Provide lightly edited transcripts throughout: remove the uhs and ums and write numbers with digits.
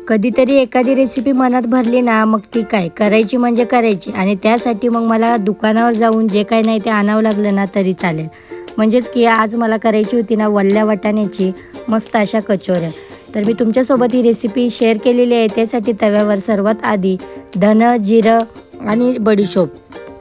कधीतरी एखादी रेसिपी मनात भरली ना, मग ती काय करायची म्हणजे करायची. आणि त्यासाठी मग मला दुकानावर जाऊन जे काही नाही ते आणावं लागलं ना तरी चालेल. म्हणजेच की आज मला करायची होती ना वल्ल्या वाटाण्याची मस्त अशा कचोऱ्या. तर मी तुमच्यासोबत ही रेसिपी शेअर केलेली आहे. त्यासाठी तव्यावर सर्वात आधी धन, जिरं आणि बडीशोप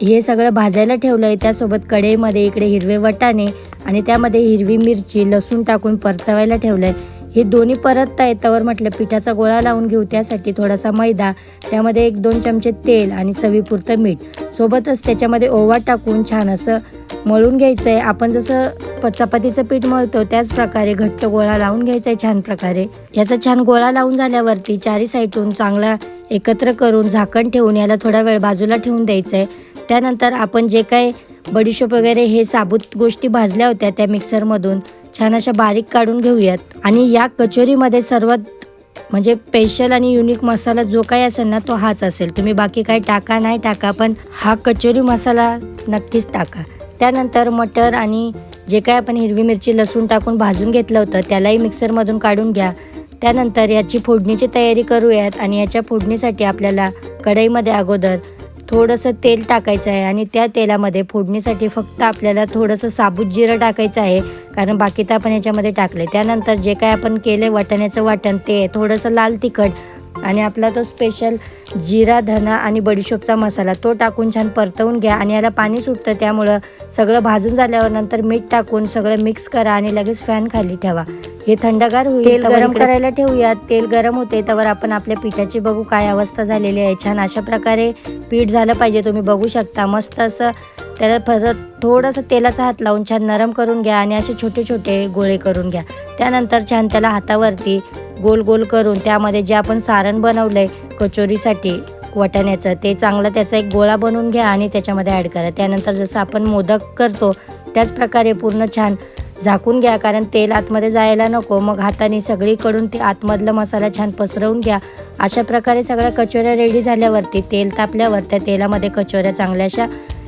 हे सगळं भाजायला ठेवलं आहे. त्यासोबत कढईमध्ये इकडे हिरवे वाटाणे आणि त्यामध्ये हिरवी मिरची, लसूण टाकून परतवायला ठेवलं आहे. हे दोन्ही परतता येतावर म्हटलं पिठाचा गोळा लावून घेऊ. त्यासाठी थोडासा मैदा, त्यामध्ये 1-2 चमचे तेल आणि चवीपुरतं मीठ, सोबतच त्याच्यामध्ये ओवा टाकून छान असं मळून घ्यायचं आहे. आपण जसं चपातीचं पीठ मळतो त्याच प्रकारे घट्ट गोळा लावून घ्यायचा आहे छान प्रकारे. याचा छान गोळा लावून झाल्यावरती चारी साईडून चांगला एकत्र करून झाकण ठेवून याला थोडा वेळ बाजूला ठेवून द्यायचं आहे. त्यानंतर आपण जे काय बडीशोप वगैरे हे साबूत गोष्टी भाजल्या होत्या त्या मिक्सरमधून छान अशा बारीक काढून घेऊयात. आणि या कचोरीमध्ये सर्वात म्हणजे स्पेशल आणि युनिक मसाला जो काही असेल ना तो हाच असेल. तुम्ही बाकी काही टाका नाही टाका, पण हा कचोरी मसाला नक्कीच टाका. त्यानंतर मटर आणि जे काय आपण हिरवी मिरची, लसूण टाकून भाजून घेतलं होतं त्यालाही मिक्सरमधून काढून घ्या. त्यानंतर याची फोडणीची तयारी करूयात. आणि याच्या फोडणीसाठी आपल्याला कढईमध्ये अगोदर थोडंसं तेल टाकायचं आहे. आणि त्या तेलामध्ये फोडणीसाठी फक्त आपल्याला थोडंसं साबूत जिरं टाकायचं आहे, कारण बाकी तर आपण याच्यामध्ये टाकले. त्यानंतर जे काय आपण केले वाटाण्याचं वाटण ते थोडंसं लाल तिखट आणि आपला तो स्पेशल जिरा, धना आणि बडीशोपचा मसाला तो टाकून छान परतवून घ्या. आणि याला पाणी सुटतं त्यामुळं सगळं भाजून झाल्यावर नंतर मीठ टाकून सगळं मिक्स करा आणि लगेच फॅन खाली ठेवा. हे थंडगार होईल. तेल गरम करायला ठेवूयात. तेल गरम होते त्यावर आपण आपल्या पिठाची बघू काय अवस्था झालेली आहे. छान अशा प्रकारे पीठ झालं पाहिजे. तुम्ही बघू शकता मस्त असं. त्याला परत थोडंसं तेलाचा हात लावून छान नरम करून घ्या आणि असे छोटे छोटे गोळे करून घ्या. त्यानंतर छान त्याला हातावरती गोल गोल करून त्यामध्ये जे आपण सारण बनवलं आहे कचोरीसाठी वाटाण्याचं ते चांगलं त्याचा एक गोळा बनवून घ्या आणि त्याच्यामध्ये ॲड करा. त्यानंतर जसं आपण मोदक करतो त्याच प्रकारे पूर्ण छान झाकून घ्या, कारण तेल आतमध्ये जायला नको. मग हाताने सगळीकडून ते आतमधलं मसाला छान पसरवून घ्या. अशा प्रकारे सगळ्या कचोऱ्या रेडी झाल्यावरती तेल तापल्यावर त्या तेलामध्ये कचोऱ्या चांगल्या अशा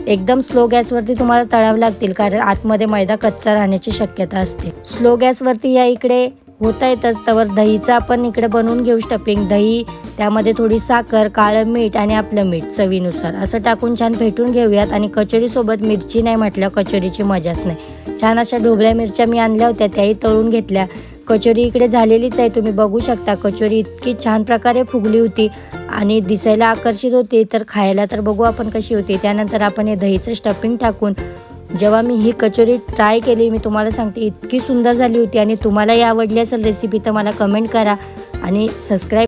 एकदम स्लो गॅसवरती तुम्हाला तळावं लागतील, कारण आतमध्ये मैदा कच्चा राहण्याची शक्यता असते. स्लो गॅसवरती या इकडे होता येतच तवर दहीचं आपण इकडे बनवून घेऊ स्टफिंग. दही, त्यामध्ये थोडी साखर, काळं मीठ आणि आपलं मीठ चवीनुसार असं टाकून छान फेटून घेऊयात. आणि कचोरीसोबत मिरची नाही म्हटलं कचोरीची मजाच नाही. छान अशा ढोबळ्या मिरच्या मी आणल्या होत्या त्याही तळून घेतल्या. कचोरी इकडे झालेलीच आहे. तुम्ही बघू शकता कचोरी इतकी छान प्रकारे फुगली होती आणि दिसायला आकर्षित होती, तर खायला तर बघू आपण कशी होती. त्यानंतर आपण हे दहीचं स्टफिंग टाकून जेव्हा मी ही कचोरी ट्राय केली मी तुम्हाला सांगते इतकी सुंदर झाली होती. आणि तुम्हालाही आवडली असेल रेसिपी तर मला कमेंट करा आणि सबस्क्राईब